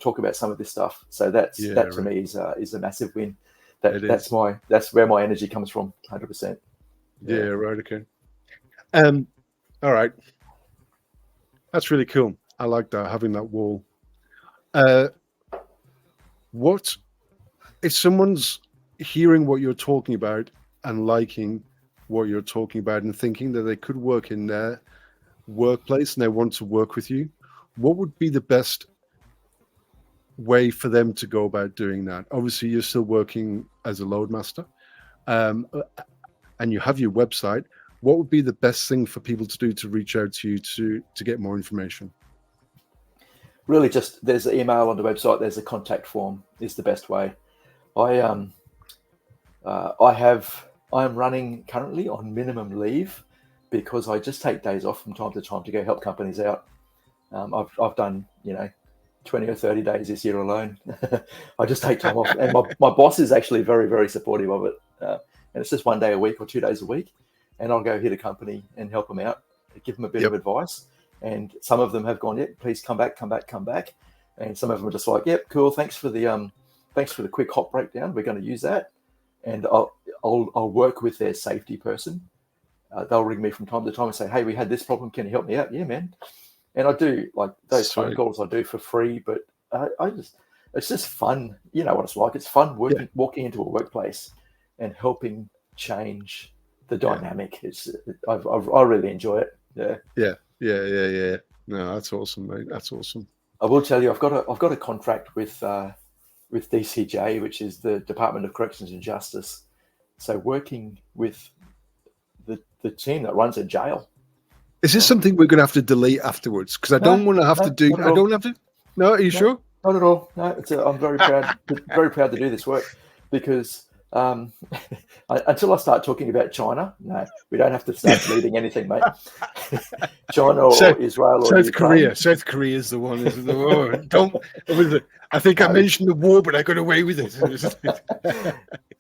talk about some of this stuff?" So that to me is a massive win. That's where my energy comes from, 100%. Yeah, right. Okay. All right. That's really cool. I like that, having that wall. What if someone's hearing what you're talking about and liking what you're talking about and thinking that they could work in their workplace and they want to work with you? What would be the best way for them to go about doing that? Obviously, you're still working as a loadmaster, and you have your website. What would be the best thing for people to do to reach out to you to get more information? Really, just there's an email on the website. There's a contact form is the best way. I am running currently on minimum leave because I just take days off from time to time to go help companies out. I've done 20 or 30 days this year alone. I just take time off, and my boss is actually very, very supportive of it. And it's just 1 day a week or 2 days a week, and I'll go hit a company and help them out, give them a bit of advice. And some of them have gone, please come back. And some of them are just like, cool, thanks for the quick hot breakdown. We're going to use that. And I'll work with their safety person. They'll ring me from time to time and say, hey, we had this problem. Can you help me out? Yeah, man. And I do, like, those phone calls I do for free, but it's just fun. You know what it's like. It's fun walking into a workplace and helping change the dynamic. I really enjoy it. Yeah. No, that's awesome, mate. That's awesome. I will tell you, I've got a contract with DCJ, which is the Department of Corrections and Justice. So working with the team that runs a jail. Is this something we're going to have to delete afterwards? Because I don't want to have to do. I don't have to. No, are you sure? Not at all. No, I'm very proud. Very proud to do this work because until I start talking about China, no, we don't have to start deleting anything, mate. China or Israel or South Korea. South Korea is the one. Isn't the war? Don't. I think I mentioned the war, but I got away with it.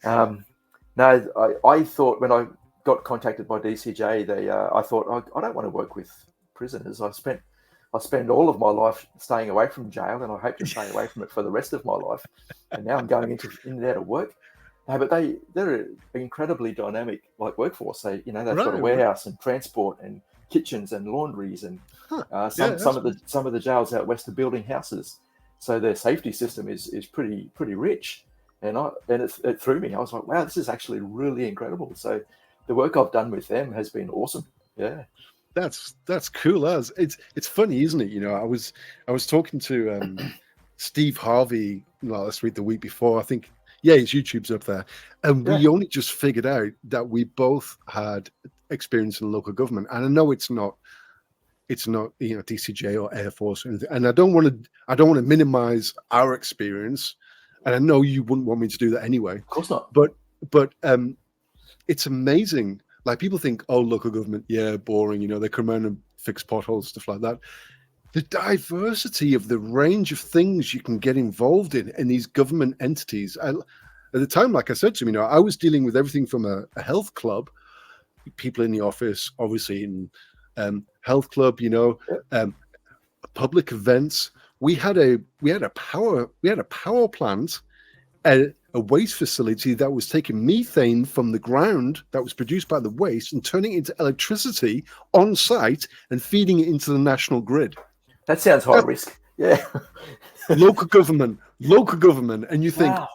No, I thought when I got contacted by DCJ, I thought I don't want to work with prisoners. I spend all of my life staying away from jail, and I hope to stay away from it for the rest of my life. And now I'm going in there to work. But they're an incredibly dynamic workforce. They've got a warehouse and transport and kitchens and laundries and some of the jails out west are building houses. So their safety system is pretty rich. And it threw me. I was like, wow, this is actually really incredible. So the work I've done with them has been awesome. Yeah. That's cool as it's funny, isn't it? I was talking to Steve Harvey last week, the week before, I think. Yeah, his YouTube's up there, and Yeah, we only just figured out that we both had experience in local government. And I know it's not DCJ or Air Force or anything, and I don't want to minimize our experience, and I know you wouldn't want me to do that anyway. of course not. But it's amazing. Like, people think, oh, local government, yeah, boring. They come around and fix potholes, stuff like that. The diversity of the range of things you can get involved in these government entities. At the time, like I said to him, I was dealing with everything from a health club, people in the office, obviously in health club, public events. We had a power plant, a waste facility that was taking methane from the ground that was produced by the waste and turning it into electricity on site and feeding it into the national grid. That sounds high risk. Yeah. local government, and you think, wow.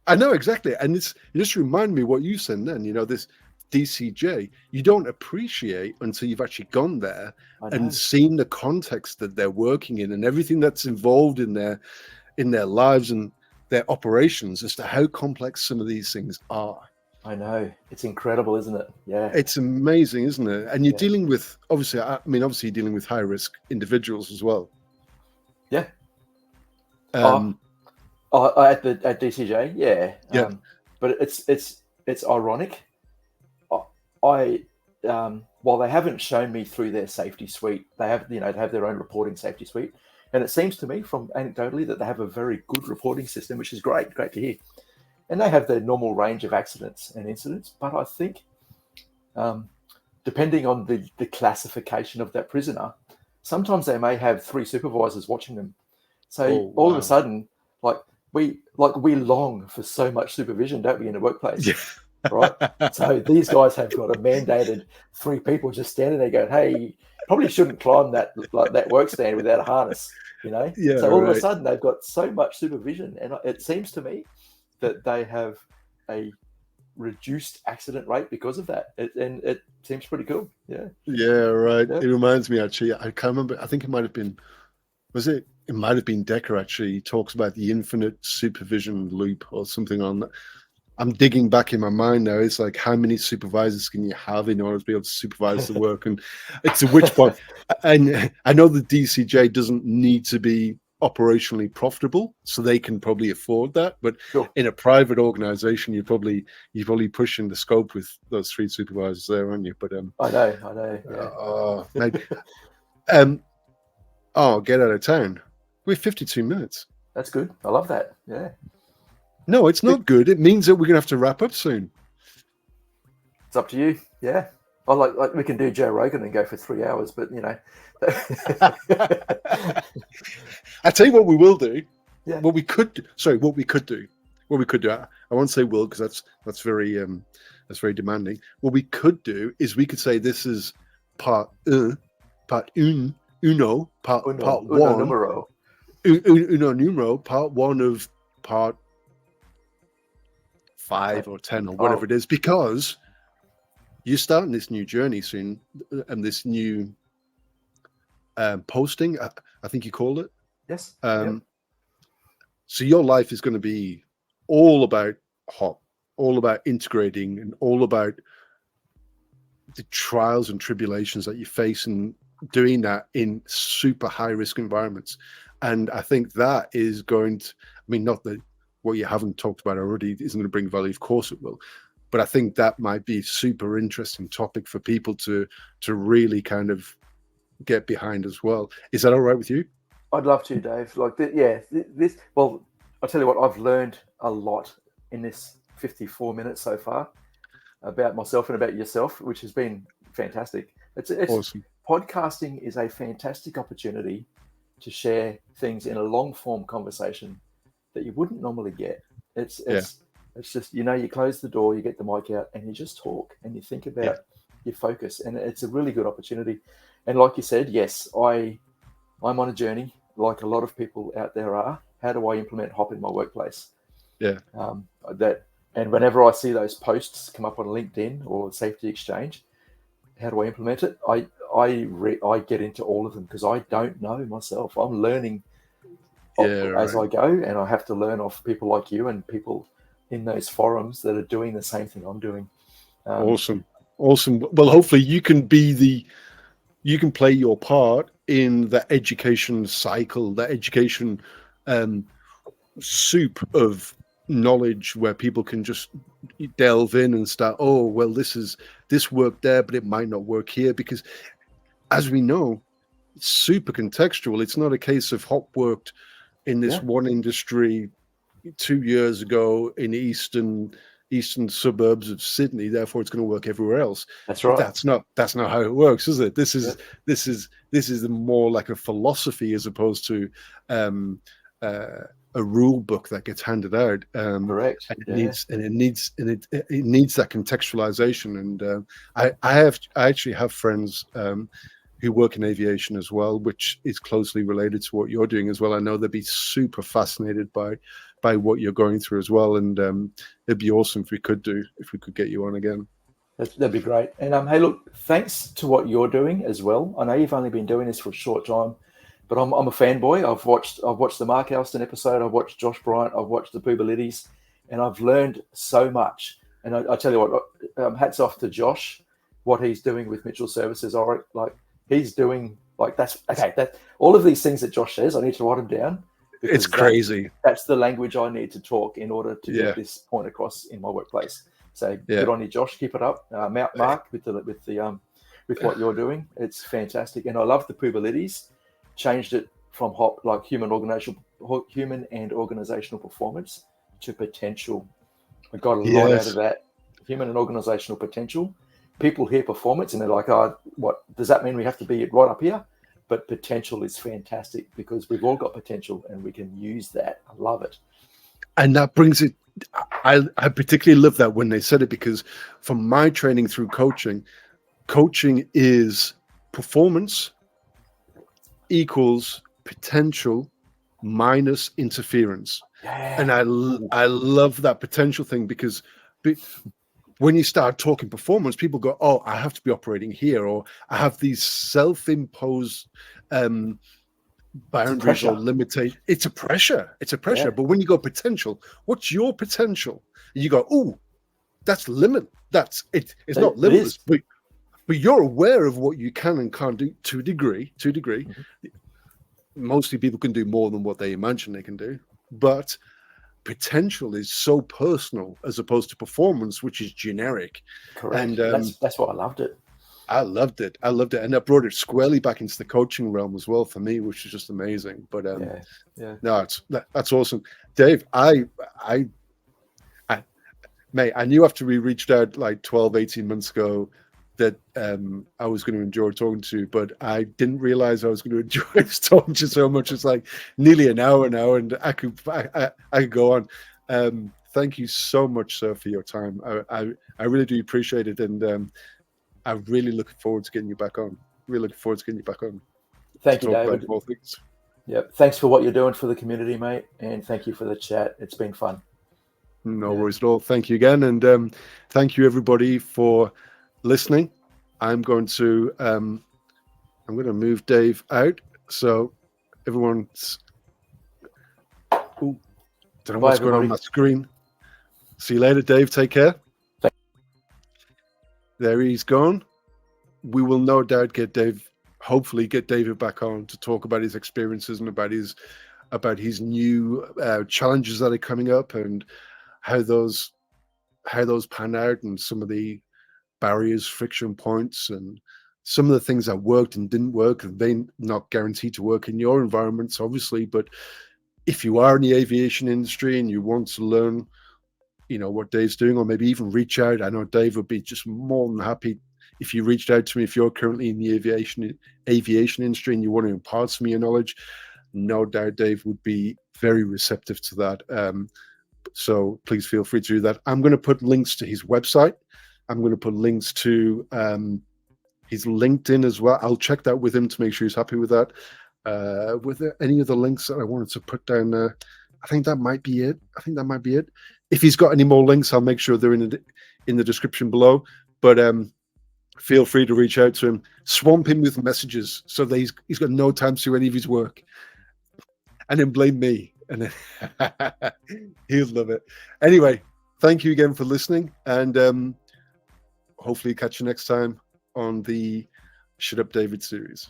I know exactly, and it just reminded me what you said then. This DCJ, you don't appreciate until you've actually gone there and seen the context that they're working in and everything that's involved in their lives and their operations as to how complex some of these things are. I know. It's incredible, isn't it? Yeah. It's amazing, isn't it? And you're dealing with, obviously you're dealing with high risk individuals as well. Yeah. At DCJ, yeah. Yeah. But it's ironic. While they haven't shown me through their safety suite, they have their own reporting safety suite. And it seems to me, from anecdotally, that they have a very good reporting system, which is great to hear. And they have their normal range of accidents and incidents. But I think, depending on the classification of that prisoner, sometimes they may have 3 supervisors watching them. So all of a sudden, we long for so much supervision, don't we, in the workplace? Yeah. Right. So these guys have got a mandated 3 people just standing there going, hey, you probably shouldn't climb that work stand without a harness, Yeah. So all of a sudden they've got so much supervision, and it seems to me that they have a reduced accident rate because of that. And it seems pretty cool. Yeah. Yeah, right. Yeah. It reminds me, actually, I can't remember. I think it might have been, it might have been Decker, actually. He talks about the infinite supervision loop or something on that. I'm digging back in my mind now. It's like, how many supervisors can you have in order to be able to supervise the work? And it's at which point, and I know the DCJ doesn't need to be operationally profitable, so they can probably afford that. But in a private organization, you're probably pushing the scope with those 3 supervisors there, aren't you? But I know. Yeah. Get out of town. We're 52 minutes. That's good. I love that. Yeah. No, it's not good. It means that we're going to have to wrap up soon. It's up to you. Yeah. I like we can do Joe Rogan and go for 3 hours, but I tell you what we will do. Yeah. What we could do. I won't say will, because that's very demanding. What we could do is we could say this is part one, uno numero, part 1 of part 5 or 10 or whatever it is, because you're starting this new journey soon, and this new posting, I think you called it. Yes. So your life is going to be all about HOP, all about integrating, and all about the trials and tribulations that you face in doing that in super high risk environments. And I think that is going to, not that what you haven't talked about already isn't going to bring value, of course it will, but I think that might be a super interesting topic for people to really kind of get behind as well. Is that all right with you? I'd love to, Dave. Well, I'll tell you what, I've learned a lot in this 54 minutes so far about myself and about yourself, which has been fantastic. It's awesome. Podcasting is a fantastic opportunity to share things in a long form conversation that you wouldn't normally get. It's just, you close the door, you get the mic out, and you just talk and you think about your focus, and it's a really good opportunity. And like you said, yes, I'm on a journey, like a lot of people out there are. How do I implement HOP in my workplace? Yeah. And whenever I see those posts come up on LinkedIn or Safety Exchange, how do I implement it? I get into all of them because I don't know myself. I'm learning Yeah, as right. I go, and I have to learn off people like you and people in those forums that are doing the same thing I'm doing. Awesome. Awesome. Well, hopefully you can play your part in the education cycle, the education soup of knowledge where people can just delve in and start, oh, well, this worked there, but it might not work here, because as we know, it's super contextual. It's not a case of hop worked in this one industry 2 years ago in eastern suburbs of Sydney, therefore it's going to work everywhere else. That's right. That's not how it works, is it? This is more like a philosophy as opposed to a rule book that gets handed out. Correct. And it needs that contextualization. And I actually have friends who work in aviation as well, which is closely related to what you're doing as well. I know they'd be super fascinated by what you're going through as well, and it'd be awesome if we could get you on again. That'd be great. And hey, look, thanks to what you're doing as well. I know you've only been doing this for a short time, but I'm a fanboy. I've watched the Mark Alston episode. I've watched Josh Bryant. I've watched the Poobalidis, and I've learned so much. And I tell you what, hats off to Josh, what he's doing with Mitchell Services. Like he's doing like that's okay. That all of these things that Josh says, I need to write them down. It's crazy. That's the language I need to talk in order to get this point across in my workplace. So good on you, Josh. Keep it up, Mark, with what you're doing. It's fantastic, and I love the Poobalidis. Changed it from human and organizational performance to potential. I got a lot out of that. Human and organizational potential. People hear performance and they're like, "Oh, what does that mean? We have to be right up here?" But potential is fantastic because we've all got potential and we can use that. I love it. And that brings it. I particularly love that when they said it, because from my training through coaching is performance equals potential minus interference. Yeah. And I love that potential thing, because when you start talking performance, people go, oh, I have to be operating here, or I have these self-imposed boundaries or limitation. It's a pressure. Yeah. But when you go potential, what's your potential? And you go, oh, that's limit. That's it. It's not limitless, but you're aware of what you can and can't do to a degree. Mm-hmm. Mostly people can do more than what they imagine they can do, but potential is so personal as opposed to performance, which is generic. Correct. And that's why I loved it. I loved it, and that brought it squarely back into the coaching realm as well for me, which is just amazing. But no, that's awesome, Dave. Mate, I knew after we reached out like 12, 18 months ago that I was going to enjoy talking to you, but I didn't realize I was going to enjoy talking to you so much. It's like nearly an hour now, and I could go on. Thank you so much, sir, for your time. I really do appreciate it, and I'm really looking forward to getting you back on. Thank you, David. Yep. Thanks for what you're doing for the community, mate, and thank you for the chat. It's been fun. No worries at all. Thank you again, and thank you everybody for listening. I'm going to move Dave out, so everyone's. Don't know what's going on my screen. See you later, Dave. Take care. There he's gone. We will no doubt hopefully get David back on to talk about his experiences and about his new challenges that are coming up, and how those pan out, and some of the barriers, friction points, and some of the things that worked and didn't work, and they're not guaranteed to work in your environments, obviously. But if you are in the aviation industry and you want to learn, what Dave's doing, or maybe even reach out, I know Dave would be just more than happy if you reached out to me. If you're currently in the aviation industry and you want to impart some of your knowledge, no doubt Dave would be very receptive to that. So please feel free to do that. I'm going to put links to his website. I'm going to put links to his LinkedIn as well. I'll check that with him to make sure he's happy with that. Were there any other links that I wanted to put down there? I think that might be it. If he's got any more links, I'll make sure they're in the description below. But feel free to reach out to him. Swamp him with messages so that he's got no time to do any of his work. And then blame me. And then he'll love it. Anyway, thank you again for listening. And hopefully catch you next time on the Shut Up David series.